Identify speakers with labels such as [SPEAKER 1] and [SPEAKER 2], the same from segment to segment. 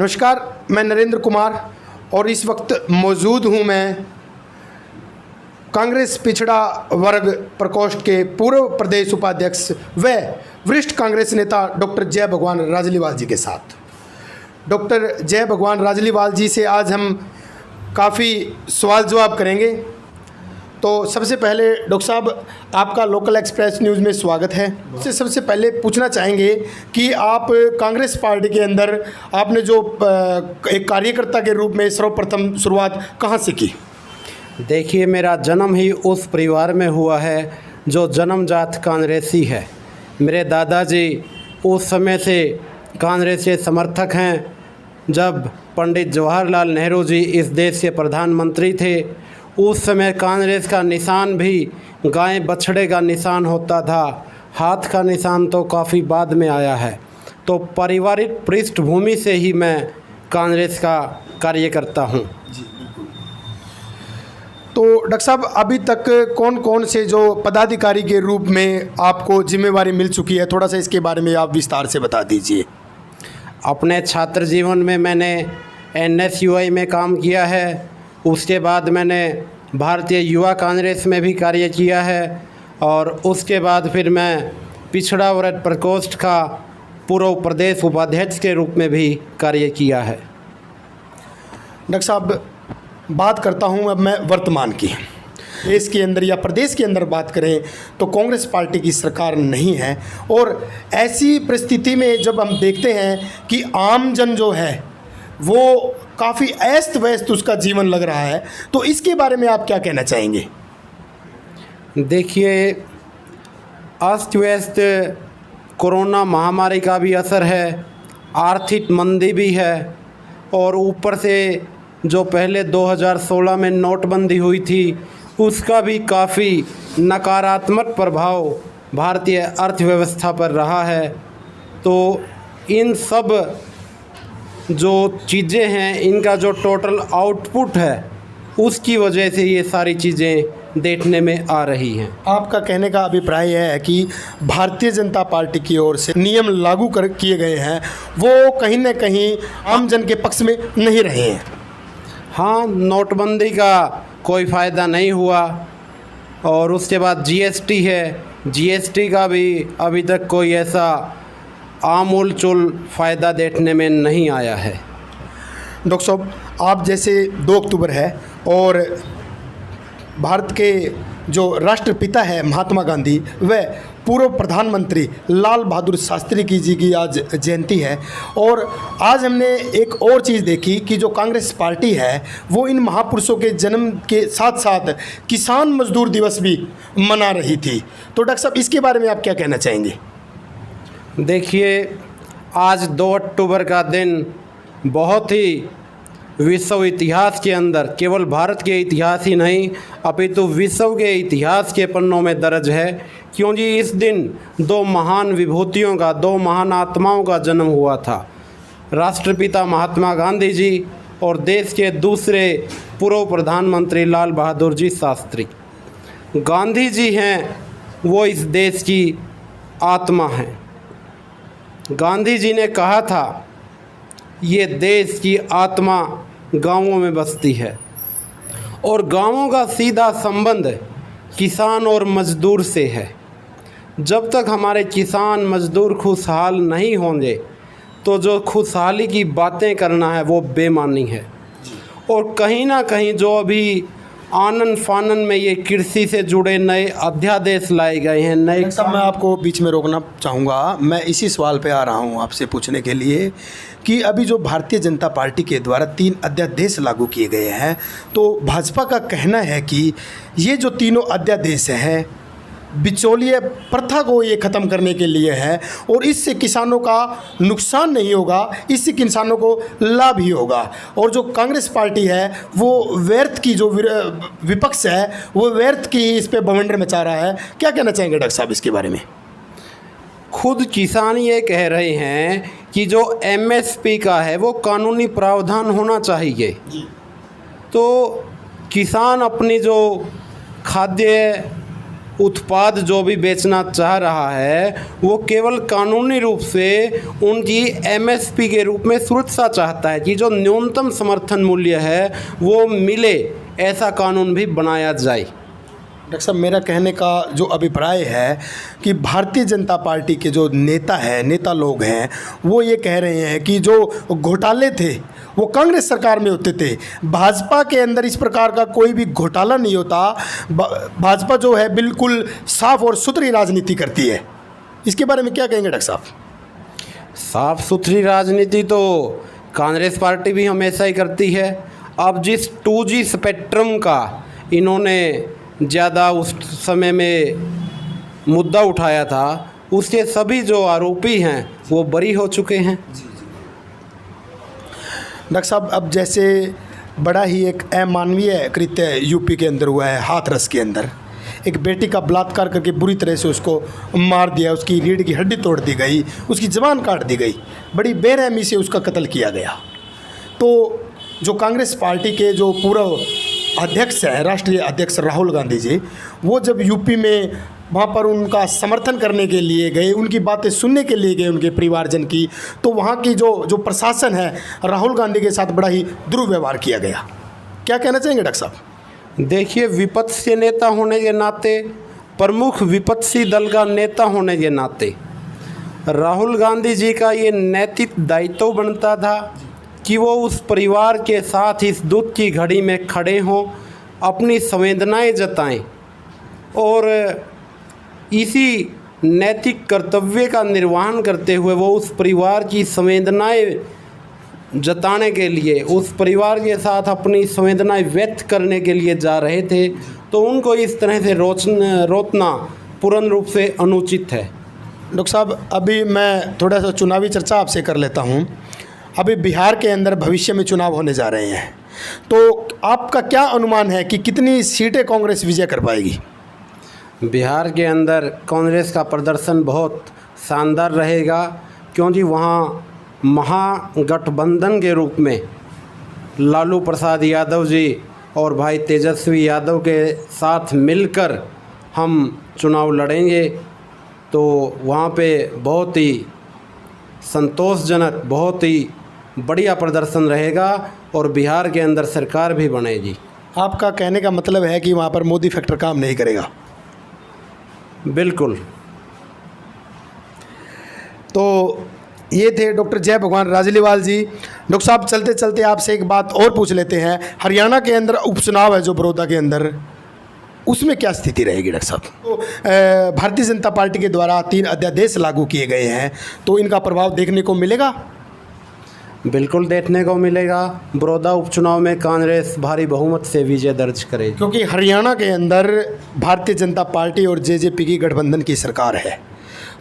[SPEAKER 1] नमस्कार, मैं नरेंद्र कुमार और इस वक्त मौजूद हूं मैं कांग्रेस पिछड़ा वर्ग प्रकोष्ठ के पूर्व प्रदेश उपाध्यक्ष व वरिष्ठ कांग्रेस नेता डॉक्टर जय भगवान राजलीवाल जी के साथ। डॉक्टर जय भगवान राजलीवाल जी से आज हम काफ़ी सवाल जवाब करेंगे। तो सबसे पहले डॉक्टर साहब, आपका लोकल एक्सप्रेस न्यूज़ में स्वागत है। सबसे पहले पूछना चाहेंगे कि आप कांग्रेस पार्टी के अंदर आपने जो एक कार्यकर्ता के रूप में सर्वप्रथम शुरुआत कहां से की?
[SPEAKER 2] देखिए, मेरा जन्म ही उस परिवार में हुआ है जो जन्मजात कांग्रेसी है। मेरे दादाजी उस समय से कांग्रेस के समर्थक हैं। जब पंडित जवाहरलाल नेहरू जी इस देश के प्रधानमंत्री थे, उस समय कांग्रेस का निशान भी गाय बछड़े का निशान होता था। हाथ का निशान तो काफ़ी बाद में आया है। तो पारिवारिक पृष्ठभूमि से ही मैं कांग्रेस का कार्यकर्ता हूँ।
[SPEAKER 1] तो डॉक्टर साहब, अभी तक कौन कौन से जो पदाधिकारी के रूप में आपको जिम्मेवारी मिल चुकी है, थोड़ा सा इसके बारे में आप विस्तार से बता दीजिए।
[SPEAKER 2] अपने छात्र जीवन में मैंने NSUI में काम किया है। उसके बाद मैंने भारतीय युवा कांग्रेस में भी कार्य किया है और उसके बाद फिर मैं पिछड़ा वर्ग प्रकोष्ठ का पूर्व प्रदेश उपाध्यक्ष के रूप में भी कार्य किया है।
[SPEAKER 1] डॉक्टर साहब, बात करता हूं अब मैं वर्तमान की। देश के अंदर या प्रदेश के अंदर बात करें तो कांग्रेस पार्टी की सरकार नहीं है, और ऐसी परिस्थिति में जब हम देखते हैं कि आम जन जो है वो काफ़ी अस्त व्यस्त उसका जीवन लग रहा है, तो इसके बारे में आप क्या कहना चाहेंगे?
[SPEAKER 2] देखिए, अस्त व्यस्त कोरोना महामारी का भी असर है, आर्थिक मंदी भी है, और ऊपर से जो पहले 2016 में नोटबंदी हुई थी उसका भी काफ़ी नकारात्मक प्रभाव भारतीय अर्थव्यवस्था पर रहा है। तो इन सब जो चीज़ें हैं, इनका जो टोटल आउटपुट है, उसकी वजह से ये सारी चीज़ें देखने में आ रही हैं।
[SPEAKER 1] आपका कहने का अभिप्राय है कि भारतीय जनता पार्टी की ओर से नियम लागू किए गए हैं, वो कहीं ना कहीं आम जन के पक्ष में नहीं रहे हैं।
[SPEAKER 2] हाँ, नोटबंदी का कोई फ़ायदा नहीं हुआ, और उसके बाद GST है, GST का भी अभी तक कोई ऐसा आमूल चूल फ़ायदा देखने में नहीं आया है।
[SPEAKER 1] डॉक्टर साहब, आप जैसे 2 अक्टूबर है और भारत के जो राष्ट्रपिता है महात्मा गांधी व पूर्व प्रधानमंत्री लाल बहादुर शास्त्री जी की आज जयंती है, और आज हमने एक और चीज़ देखी कि जो कांग्रेस पार्टी है वो इन महापुरुषों के जन्म के साथ साथ किसान मजदूर दिवस भी मना रही थी। तो डॉक्टर साहब, इसके बारे में आप क्या कहना चाहेंगे?
[SPEAKER 2] देखिए, आज 2 अक्टूबर का दिन बहुत ही विश्व इतिहास के अंदर, केवल भारत के इतिहास ही नहीं अपितु विश्व के इतिहास के पन्नों में दर्ज है, क्योंकि इस दिन 2 महान विभूतियों का, 2 महान आत्माओं का जन्म हुआ था। राष्ट्रपिता महात्मा गांधी जी और देश के दूसरे पूर्व प्रधानमंत्री लाल बहादुर जी शास्त्री। गांधी जी हैं वो इस देश की आत्मा हैं। गांधी जी ने कहा था, ये देश की आत्मा गांवों में बसती है, और गांवों का सीधा संबंध किसान और मजदूर से है। जब तक हमारे किसान मजदूर खुशहाल नहीं होंगे तो जो खुशहाली की बातें करना है वो बेमानी है। और कहीं ना कहीं जो अभी आनन फानन में ये कृषि से जुड़े नए अध्यादेश लाए गए हैं, नए।
[SPEAKER 1] सब मैं आपको बीच में रोकना चाहूँगा। मैं इसी सवाल पे आ रहा हूँ आपसे पूछने के लिए कि अभी जो भारतीय जनता पार्टी के द्वारा 3 अध्यादेश लागू किए गए हैं, तो भाजपा का कहना है कि ये जो तीनों अध्यादेश हैं बिचौलिए प्रथा को ये ख़त्म करने के लिए है, और इससे किसानों का नुकसान नहीं होगा, इससे किसानों को लाभ ही होगा। और जो कांग्रेस पार्टी है वो व्यर्थ की, जो विपक्ष है वो व्यर्थ की इस पे बवंडर मचा रहा है। क्या कहना चाहेंगे डॉक्टर साहब इसके बारे में?
[SPEAKER 2] खुद किसान ये कह रहे हैं कि जो MSP का है वो कानूनी प्रावधान होना चाहिए। तो किसान अपनी जो खाद्य उत्पाद जो भी बेचना चाह रहा है वो केवल कानूनी रूप से उनकी एमएसपी के रूप में सुरक्षा चाहता है कि जो न्यूनतम समर्थन मूल्य है वो मिले, ऐसा कानून भी बनाया जाए।
[SPEAKER 1] डॉक्टर साहब, मेरा कहने का जो अभिप्राय है कि भारतीय जनता पार्टी के जो नेता लोग हैं वो ये कह रहे हैं कि जो घोटाले थे वो कांग्रेस सरकार में होते थे, भाजपा के अंदर इस प्रकार का कोई भी घोटाला नहीं होता। भाजपा जो है बिल्कुल साफ और सुथरी राजनीति करती है। इसके बारे में क्या कहेंगे डॉक्टर साहब?
[SPEAKER 2] साफ सुथरी राजनीति तो कांग्रेस पार्टी भी हमेशा ही करती है। अब जिस 2G स्पेक्ट्रम का इन्होंने ज़्यादा उस समय में मुद्दा उठाया था, उसके सभी जो आरोपी हैं वो बरी हो चुके हैं।
[SPEAKER 1] डॉक्टर साहब, अब जैसे बड़ा ही एक अमानवीय कृत्य यूपी के अंदर हुआ है, हाथरस के अंदर एक बेटी का बलात्कार करके बुरी तरह से उसको मार दिया, उसकी रीढ़ की हड्डी तोड़ दी गई, उसकी ज़बान काट दी गई, बड़ी बेरहमी से उसका कत्ल किया गया। तो जो कांग्रेस पार्टी के जो पूर्व अध्यक्ष हैं, राष्ट्रीय अध्यक्ष राहुल गांधी जी, वो जब यूपी में वहाँ पर उनका समर्थन करने के लिए गए, उनकी बातें सुनने के लिए गए, उनके परिवारजन की, तो वहाँ की जो प्रशासन है राहुल गांधी के साथ बड़ा ही दुर्व्यवहार किया गया। क्या कहना चाहेंगे डॉक्टर साहब?
[SPEAKER 2] देखिए, विपक्ष के नेता होने के नाते, प्रमुख विपक्षी दल का नेता होने के नाते राहुल गांधी जी का ये नैतिक दायित्व बनता था कि वो उस परिवार के साथ इस दुख की घड़ी में खड़े हों, अपनी संवेदनाएं जताएं और इसी नैतिक कर्तव्य का निर्वहन करते हुए वो उस परिवार की संवेदनाएं जताने के लिए, उस परिवार के साथ अपनी संवेदनाएं व्यक्त करने के लिए जा रहे थे। तो उनको इस तरह से रोकना पूर्ण रूप से अनुचित है।
[SPEAKER 1] डॉक्टर साहब, अभी मैं थोड़ा सा चुनावी चर्चा आपसे कर लेता हूँ। अभी बिहार के अंदर भविष्य में चुनाव होने जा रहे हैं, तो आपका क्या अनुमान है कि कितनी सीटें कांग्रेस विजय कर पाएगी?
[SPEAKER 2] बिहार के अंदर कांग्रेस का प्रदर्शन बहुत शानदार रहेगा, क्योंकि वहाँ महागठबंधन के रूप में लालू प्रसाद यादव जी और भाई तेजस्वी यादव के साथ मिलकर हम चुनाव लड़ेंगे। तो वहाँ पे बहुत ही संतोषजनक, बहुत ही बढ़िया प्रदर्शन रहेगा और बिहार के अंदर सरकार भी बनेगी।
[SPEAKER 1] आपका कहने का मतलब है कि वहाँ पर मोदी फैक्टर काम नहीं करेगा?
[SPEAKER 2] बिल्कुल।
[SPEAKER 1] तो ये थे डॉक्टर जय भगवान राजलीवाल जी। डॉक्टर साहब, चलते चलते आपसे एक बात और पूछ लेते हैं। हरियाणा के अंदर उपचुनाव है जो बड़ौदा के अंदर, उसमें क्या स्थिति रहेगी डॉक्टर साहब? तो भारतीय जनता पार्टी के द्वारा 3 अध्यादेश लागू किए गए हैं, तो इनका प्रभाव देखने को मिलेगा?
[SPEAKER 2] बिल्कुल देखने को मिलेगा। बड़ौदा उपचुनाव में कांग्रेस भारी बहुमत से विजय दर्ज करेगी,
[SPEAKER 1] क्योंकि हरियाणा के अंदर भारतीय जनता पार्टी और जेजेपी की गठबंधन की सरकार है।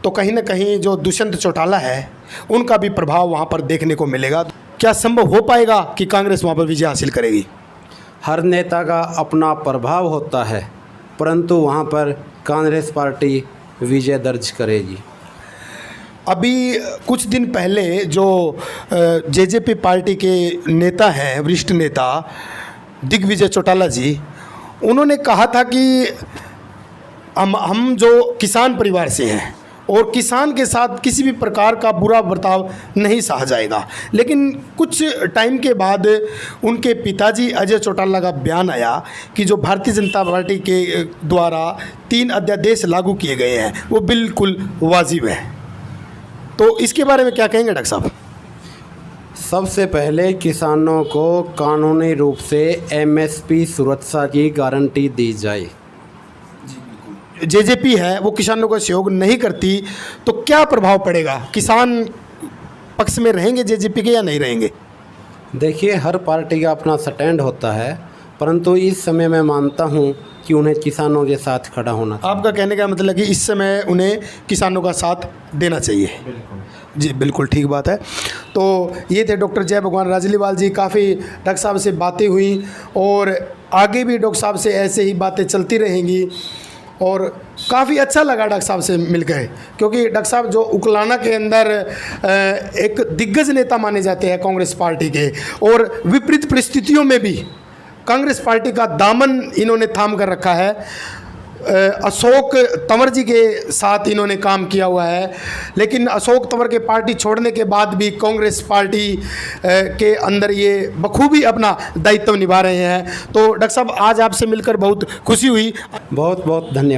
[SPEAKER 1] तो कहीं ना कहीं जो दुष्यंत चौटाला है उनका भी प्रभाव वहाँ पर देखने को मिलेगा। क्या संभव हो पाएगा कि कांग्रेस वहाँ पर विजय हासिल करेगी?
[SPEAKER 2] हर नेता का अपना प्रभाव होता है, परंतु वहाँ पर कांग्रेस पार्टी विजय दर्ज करेगी।
[SPEAKER 1] अभी कुछ दिन पहले जो जेजेपी पार्टी के नेता हैं, वरिष्ठ नेता दिग्विजय चौटाला जी, उन्होंने कहा था कि हम जो किसान परिवार से हैं और किसान के साथ किसी भी प्रकार का बुरा बर्ताव नहीं सहा जाएगा। लेकिन कुछ टाइम के बाद उनके पिताजी अजय चौटाला का बयान आया कि जो भारतीय जनता पार्टी के द्वारा 3 अध्यादेश लागू किए गए हैं वो बिल्कुल वाजिब है। तो इसके बारे में क्या कहेंगे डॉक्टर साहब?
[SPEAKER 2] सबसे पहले किसानों को कानूनी रूप से एमएसपी सुरक्षा की गारंटी दी जाए।
[SPEAKER 1] जेजेपी है वो किसानों का सहयोग नहीं करती, तो क्या प्रभाव पड़ेगा? किसान पक्ष में रहेंगे जेजेपी के या नहीं रहेंगे?
[SPEAKER 2] देखिए, हर पार्टी का अपना स्टैंड होता है, परंतु इस समय मैं मानता हूं कि उन्हें किसानों के साथ खड़ा होना चाहिए।
[SPEAKER 1] आपका कहने का मतलब कि इस समय उन्हें किसानों का साथ देना चाहिए?
[SPEAKER 2] बिल्कुल
[SPEAKER 1] जी, बिल्कुल ठीक बात है। तो ये थे डॉक्टर जय भगवान राजलीवाल जी। काफ़ी डॉक्टर साहब से बातें हुई और आगे भी डॉक्टर साहब से ऐसे ही बातें चलती रहेंगी और काफ़ी अच्छा लगा डॉक्टर साहब से मिलकर, क्योंकि डॉक्टर साहब जो उकलाना के अंदर एक दिग्गज नेता माने जाते हैं कांग्रेस पार्टी के, और विपरीत परिस्थितियों में भी कांग्रेस पार्टी का दामन इन्होंने थाम कर रखा है। अशोक तंवर जी के साथ इन्होंने काम किया हुआ है, लेकिन अशोक तंवर के पार्टी छोड़ने के बाद भी कांग्रेस पार्टी के अंदर ये बखूबी अपना दायित्व निभा रहे हैं। तो डॉक्टर साहब आज आपसे मिलकर बहुत खुशी हुई।
[SPEAKER 2] बहुत बहुत धन्यवाद।